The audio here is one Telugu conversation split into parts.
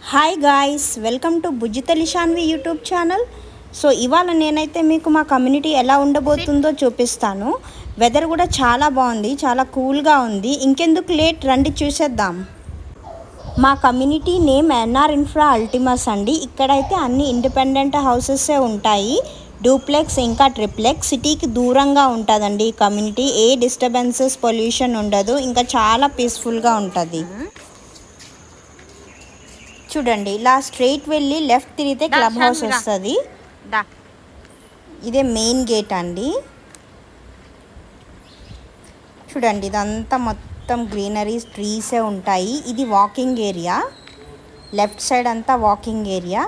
Hi guys, welcome to Bujjithalli Shanvi YouTube channel. So ఇవాళ నేనైతే మీకు మా కమ్యూనిటీ ఎలా ఉండబోతుందో చూపిస్తాను. వెదర్ కూడా చాలా బాగుంది, చాలా కూల్గా ఉంది. ఇంకెందుకు లేట్, రండి చూసేద్దాం. మా కమ్యూనిటీ నేమ్ ఎన్ఆర్ ఇన్ఫ్రా అల్టిమస్ అండి. ఇక్కడైతే అన్ని ఇండిపెండెంట్ హౌసెసే ఉంటాయి, డూప్లెక్స్ ఇంకా ట్రిప్లెక్స్. సిటీకి దూరంగా ఉంటుందండి ఈ కమ్యూనిటీ. ఏ డిస్టర్బెన్సెస్, పొల్యూషన్ ఉండదు, ఇంకా చాలా పీస్ఫుల్గా ఉంటుంది. చూడండి, ఇలా స్ట్రైట్ వెళ్ళి లెఫ్ట్ తిరిగితే క్లబ్ హౌస్ వస్తుంది. ఇదే మెయిన్ గేట్ అండి. చూడండి, ఇదంతా మొత్తం గ్రీనరీస్, ట్రీసే ఉంటాయి. ఇది వాకింగ్ ఏరియా, లెఫ్ట్ సైడ్ అంతా వాకింగ్ ఏరియా.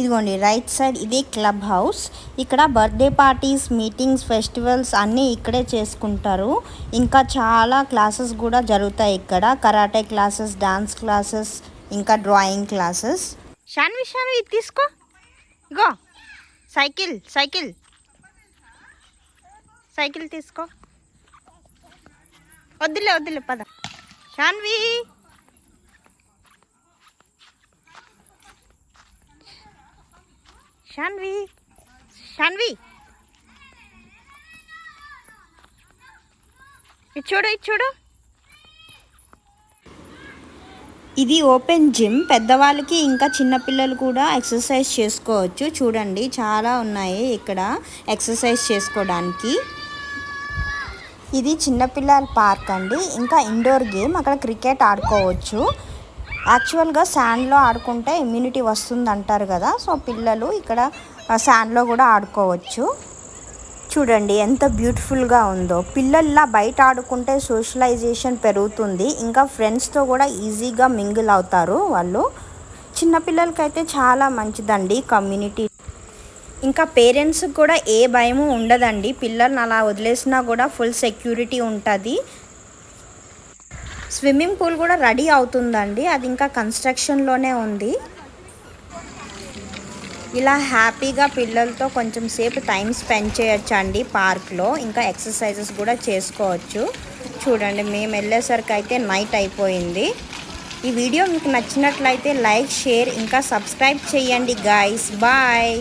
ఇదిగోండి రైట్ సైడ్, ఇది క్లబ్ హౌస్. ఇక్కడ బర్త్డే పార్టీస్, మీటింగ్స్, ఫెస్టివల్స్ అన్నీ ఇక్కడే చేసుకుంటారు. ఇంకా చాలా క్లాసెస్ కూడా జరుగుతాయి ఇక్కడ. కరాటే క్లాసెస్, డాన్స్ క్లాసెస్, ఇంకా డ్రాయింగ్ క్లాసెస్. షాన్వి ఇది తీసుకో, ఇగో సైకిల్ సైకిల్ సైకిల్ తీసుకో. వద్దులే పద. షాన్వి షాన్వి షాన్వి ఇది చూడు. ఇది ఓపెన్ జిమ్, పెద్దవాళ్ళకి ఇంకా చిన్నపిల్లలు కూడా ఎక్సర్సైజ్ చేసుకోవచ్చు. చూడండి, చాలా ఉన్నాయి ఇక్కడ ఎక్సర్సైజ్ చేసుకోవడానికి. ఇది చిన్నపిల్లల పార్క్ అండి, ఇంకా ఇండోర్ గేమ్. అక్కడ క్రికెట్ ఆడుకోవచ్చు. యాక్చువల్గా శాండ్లో ఆడుకుంటే ఇమ్యూనిటీ వస్తుంది అంటారు కదా, సో పిల్లలు ఇక్కడ శాండ్లో కూడా ఆడుకోవచ్చు. చూడండి ఎంత బ్యూటిఫుల్గా ఉందో. పిల్లల్లా బయట ఆడుకుంటే సోషలైజేషన్ పెరుగుతుంది, ఇంకా ఫ్రెండ్స్తో కూడా ఈజీగా మింగిల్ అవుతారు వాళ్ళు. చిన్నపిల్లలకైతే చాలా మంచిదండి కమ్యూనిటీ. ఇంకా పేరెంట్స్కి కూడా ఏ భయము ఉండదండి. పిల్లల్ని అలా వదిలేసినా కూడా ఫుల్ సెక్యూరిటీ ఉంటుంది. స్విమ్మింగ్ పూల్ కూడా రెడీ అవుతుందండి, అది ఇంకా కన్స్ట్రక్షన్లోనే ఉంది. ఇలా హ్యాపీగా పిల్లలతో కొంచెం సేపు టైం స్పెండ్ చేయొచ్చు అండి పార్క్లో. ఇంకా ఎక్సర్సైజెస్ కూడా చేసుకోవచ్చు. చూడండి, మేము వెళ్ళేసరికి అయితే నైట్ అయిపోయింది. ఈ వీడియో మీకు నచ్చినట్లయితే లైక్, షేర్ ఇంకా సబ్స్క్రైబ్ చేయండి గాయ్స్. బాయ్.